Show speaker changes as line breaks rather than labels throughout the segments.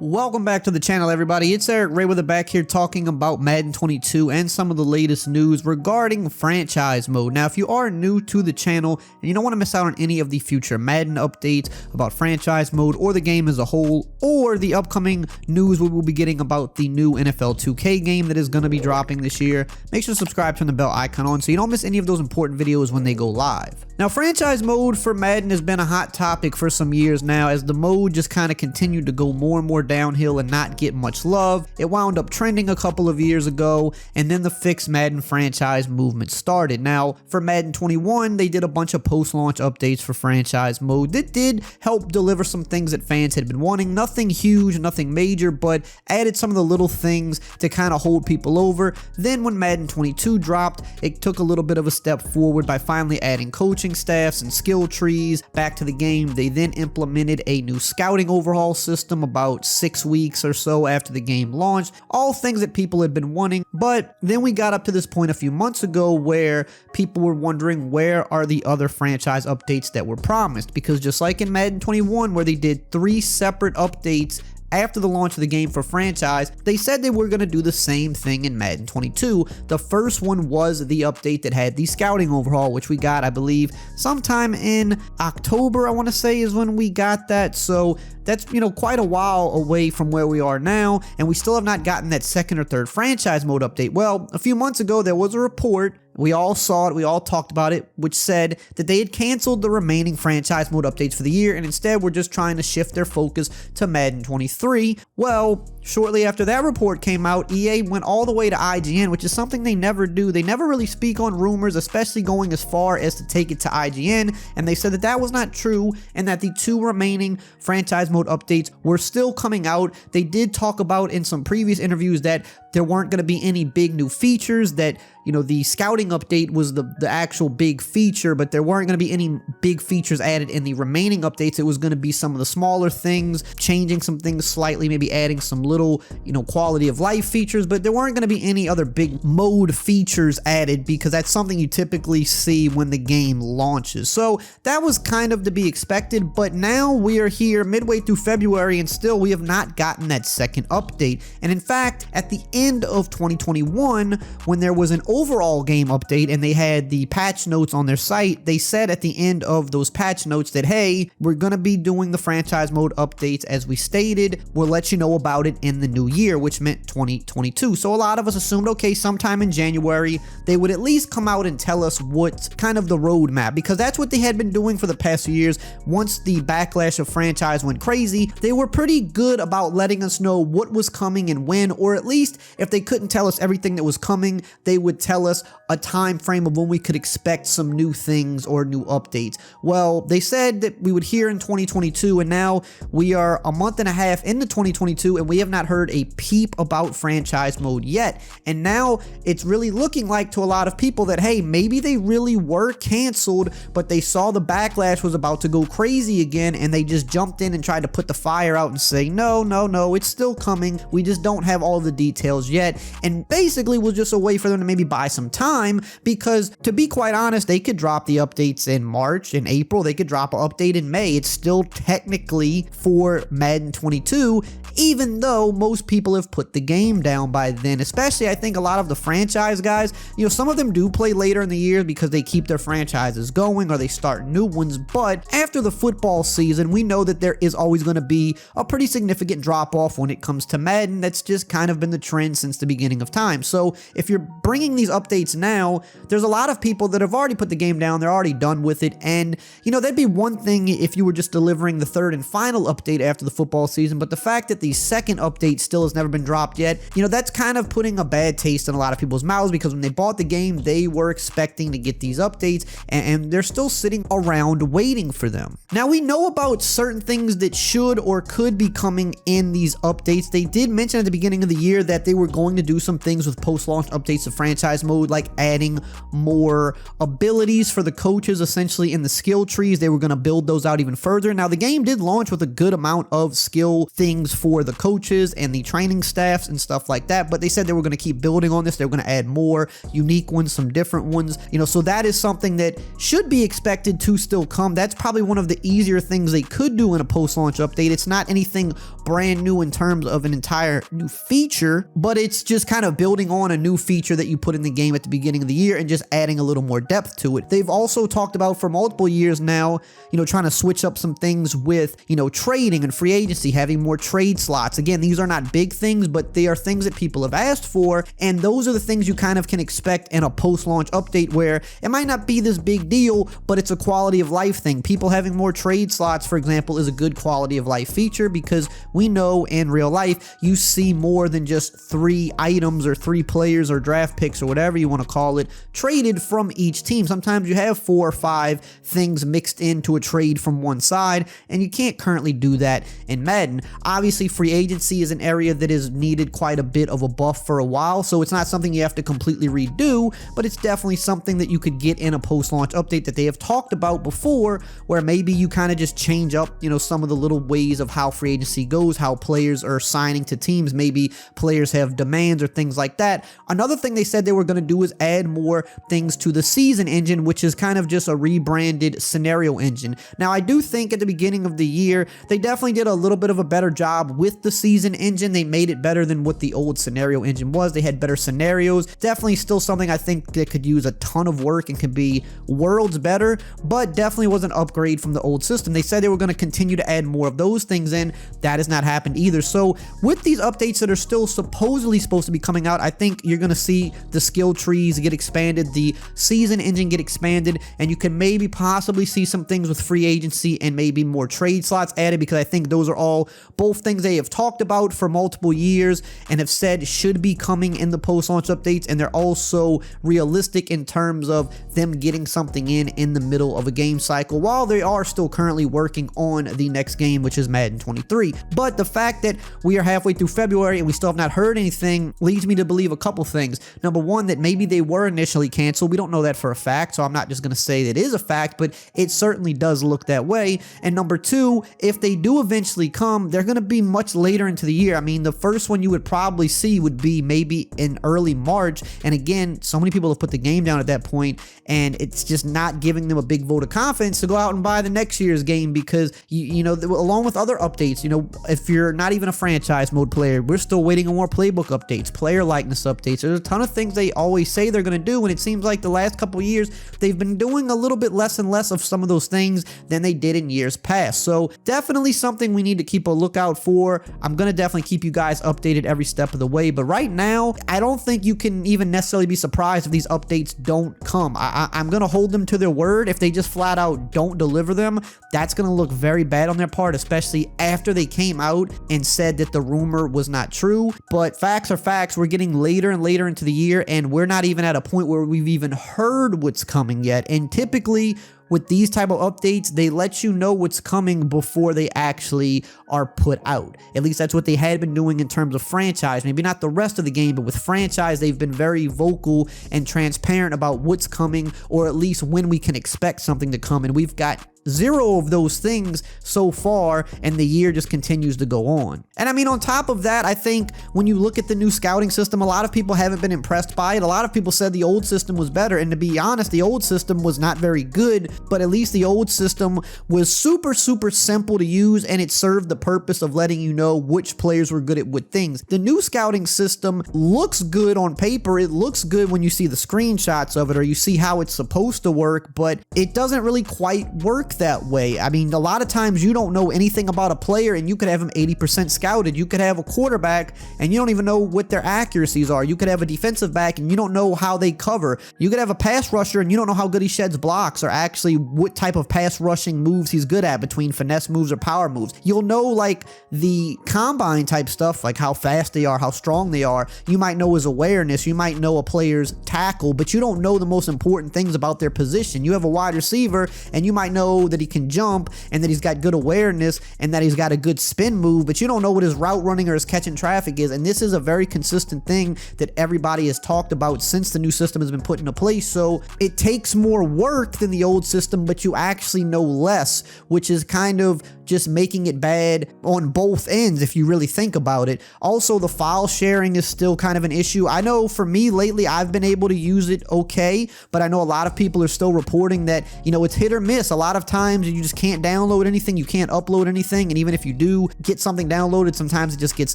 Welcome back to the channel, everybody. It's EricRayweather back here talking about Madden 22 and some of the latest news regarding franchise mode. Now, if you are new to the channel and you don't want to miss out on any of the future Madden updates about franchise mode or the game as a whole, or the upcoming news we will be getting about the new NFL 2K game that is going to be dropping this year, make sure to subscribe, turn the bell icon on so you don't miss any of those important videos when they go live. Now, franchise mode for Madden has been a hot topic for some years now, as the mode just kind of continued to go more and more downhill and not get much love. It wound up trending a couple of years ago, and then the fixed Madden franchise movement started. Now, for Madden 21, they did a bunch of post-launch updates for franchise mode that did help deliver some things that fans had been wanting. Nothing huge, nothing major, but added some of the little things to kind of hold people over. Then when Madden 22 dropped, it took a little bit of a step forward by finally adding coaching staffs and skill trees back to the game. They then implemented a new scouting overhaul system about 6 weeks or so after the game launched. All things that people had been wanting, but then we got up to this point a few months ago where people were wondering, where are the other franchise updates that were promised? Because just like in Madden 21, where they did 3 separate updates after the launch of the game for franchise, they said they were going to do the same thing in Madden 22. The first one was the update that had the scouting overhaul, which we got, I believe, sometime in October, I want to say, is when we got that. So that's, quite a while away from where we are now, and we still have not gotten that second or third franchise mode update. Well, a few months ago, there was a report. We all saw it, we all talked about it, which said that they had canceled the remaining franchise mode updates for the year, and instead were just trying to shift their focus to Madden 23. Well, shortly after that report came out, EA went all the way to IGN, which is something they never do. They never really speak on rumors, especially going as far as to take it to IGN, and they said that that was not true, and that the 2 remaining franchise mode updates were still coming out. They did talk about in some previous interviews that there weren't going to be any big new features, that the scouting update was the actual big feature, but there weren't going to be any big features added in the remaining updates. It was going to be some of the smaller things, changing some things slightly, maybe adding some little, quality of life features, but there weren't going to be any other big mode features added, because that's something you typically see when the game launches. So that was kind of to be expected, but now we are here midway through February, and still we have not gotten that second update. And in fact, at the end of 2021, when there was an overall game update and they had the patch notes on their site, they said at the end of those patch notes that, hey, we're going to be doing the franchise mode updates as we stated. We'll let you know about it in the new year, which meant 2022. So a lot of us assumed, okay, sometime in January, they would at least come out and tell us what's kind of the roadmap, because that's what they had been doing for the past few years. Once the backlash of franchise went crazy, they were pretty good about letting us know what was coming and when, or at least if they couldn't tell us everything that was coming, they would tell us a time frame of when we could expect some new things or new updates. Well, they said that we would hear in 2022, and now we are a month and a half into 2022, and we have not heard a peep about franchise mode yet. And now it's really looking like to a lot of people that, hey, maybe they really were canceled, but they saw the backlash was about to go crazy again, and they just jumped in and tried to put the fire out and say, no, it's still coming. We just don't have all the details yet. And basically was just a way for them to maybe buy some time, because to be quite honest, they could drop the updates in March, in April, they could drop an update in May. It's still technically for Madden 22, even though most people have put the game down by then. Especially, I think a lot of the franchise guys, some of them do play later in the year because they keep their franchises going or they start new ones, but after the football season, we know that there is always going to be a pretty significant drop off when it comes to Madden. That's just kind of been the trend since the beginning of time. So if you're bringing these updates now, there's a lot of people that have already put the game down, they're already done with it, and that'd be one thing if you were just delivering the third and final update after the football season, but the fact that the second update still has never been dropped yet, that's kind of putting a bad taste in a lot of people's mouths, because when they bought the game, they were expecting to get these updates, and they're still sitting around waiting for them. Now, we know about certain things that should or could be coming in these updates. They did mention at the beginning of the year that they were going to do some things with post-launch updates of franchise mode, like adding more abilities for the coaches essentially in the skill trees. They were going to build those out even further. Now, the game did launch with a good amount of skill things for the coaches and the training staffs and stuff like that, but they said they were going to keep building on this. They were going to add more unique ones, some different ones, so that is something that should be expected to still come. That's probably one of the easier things they could do in a post-launch update. It's not anything brand new in terms of an entire new feature, but it's just kind of building on a new feature that you put in the game at the beginning of the year and just adding a little more depth to it. They've also talked about for multiple years now, trying to switch up some things with, trading and free agency, having more trade slots. Again, these are not big things, but they are things that people have asked for, and those are the things you kind of can expect in a post-launch update, where it might not be this big deal, but it's a quality of life thing. People having more trade slots, for example, is a good quality of life feature, because we know in real life you see more than just 3 items or 3 players or draft picks or whatever you want to call it traded from each team. Sometimes you have 4 or 5 things mixed into a trade from one side, and you can't currently do that in Madden. Obviously, free agency is an area that has needed quite a bit of a buff for a while, so it's not something you have to completely redo, but it's definitely something that you could get in a post-launch update that they have talked about before, where maybe you kind of just change up, some of the little ways of how free agency goes, how players are signing to teams. Maybe players have demands or things like that. Another thing they said they were going to do is add more things to the season engine, which is kind of just a rebranded scenario engine. Now, I do think at the beginning of the year, they definitely did a little bit of a better job with the season engine. They made it better than what the old scenario engine was. They had better scenarios. Definitely still something I think that could use a ton of work and could be worlds better, but definitely was an upgrade from the old system. They said they were going to continue to add more of those things in. That has not happened either. So with these updates that are still supposedly supposed to be coming out, I think you're going to see the skill trees get expanded, the season engine get expanded, and you can maybe possibly see some things with free agency and maybe more trade slots added, because I think those are all both things they have talked about for multiple years and have said should be coming in the post-launch updates, and they're also realistic in terms of them getting something in the middle of a game cycle, while they are still currently working on the next game, which is Madden 23. But the fact that we are halfway through February and we still have not heard anything leads me to believe a couple things. Number one, that maybe they were initially canceled. We don't know that for a fact, so I'm not just going to say that it is a fact, but it certainly does look that way. And number two, if they do eventually come, they're going to be much later into the year. I mean, the first one you would probably see would be maybe in early March, and again, so many people have put the game down at that point, and it's just not giving them a big vote of confidence to go out and buy the next year's game, because along with other updates, if you're not even a franchise mode player, we're still waiting on more playbook updates, player likeness updates. There's a ton of things they always say they're going to do, and it seems like the last couple of years they've been doing a little bit less and less of some of those things than they did in years past. So definitely something we need to keep a lookout for. I'm going to definitely keep you guys updated every step of the way, but right now I don't think you can even necessarily be surprised if these updates don't come. I'm going to hold them to their word. If they just flat out don't deliver them, that's going to look very bad on their part, especially after they came out and said that the rumor was not true. But facts are facts. We're getting later and later into the year, and we're not even at a point where we've even heard what's coming yet. And typically with these type of updates, they let you know what's coming before they actually are put out. At least that's what they had been doing in terms of franchise. Maybe not the rest of the game, but with franchise, they've been very vocal and transparent about what's coming, or at least when we can expect something to come. And we've got zero of those things so far, and the year just continues to go on. And I mean, on top of that, I think when you look at the new scouting system, a lot of people haven't been impressed by it. A lot of people said the old system was better, and to be honest, the old system was not very good, but at least the old system was super simple to use, and it served the purpose of letting you know which players were good at what things. The new scouting system looks good on paper. It looks good when you see the screenshots of it, or you see how it's supposed to work, but it doesn't really quite work that way. I mean, a lot of times you don't know anything about a player, and you could have him 80% scouted. You could have a quarterback and you don't even know what their accuracies are. You could have a defensive back and you don't know how they cover. You could have a pass rusher and you don't know how good he sheds blocks or actually actually what type of pass rushing moves he's good at between finesse moves or power moves. You'll know like the combine type stuff, like how fast they are, how strong they are. You might know his awareness, you might know a player's tackle, but you don't know the most important things about their position. You have a wide receiver and you might know that he can jump and that he's got good awareness and that he's got a good spin move, but you don't know what his route running or his catching traffic is. And this is a very consistent thing that everybody has talked about since the new system has been put into place. So it takes more work than the old system, but you actually know less, which is kind of just making it bad on both ends if you really think about it. Also, the file sharing is still kind of an issue. I know for me lately, I've been able to use it okay, but I know a lot of people are still reporting that, you know, it's hit or miss. A lot of times you just can't download anything, you can't upload anything, and even if you do get something downloaded, sometimes it just gets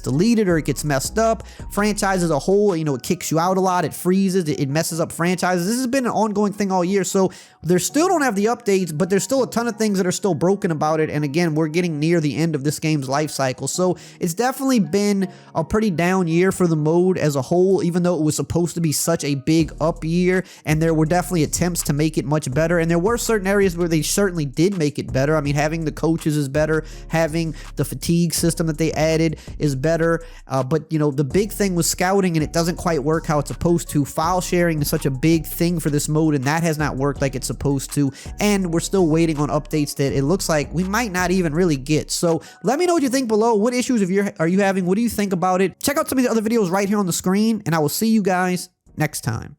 deleted or it gets messed up. Franchise as a whole, you know, it kicks you out a lot, it freezes, it messes up franchises. This has been an ongoing thing all year, so they still don't have the updates, but there's still a ton of things that are still broken about it. And again, we're getting near the end of this game's life cycle, so it's definitely been a pretty down year for the mode as a whole, even though it was supposed to be such a big up year, and there were definitely attempts to make it much better, and there were certain areas where they certainly did make it better. I mean, having the coaches is better, having the fatigue system that they added is better, but you know, the big thing was scouting, and it doesn't quite work how it's supposed to. File sharing is such a big thing for this mode, and that has not worked like it's supposed to, and we're still waiting on updates that it looks like we might not even really get. So let me know what you think below. What issues are you having? What do you think about it? Check out some of the other videos right here on the screen, and I will see you guys next time.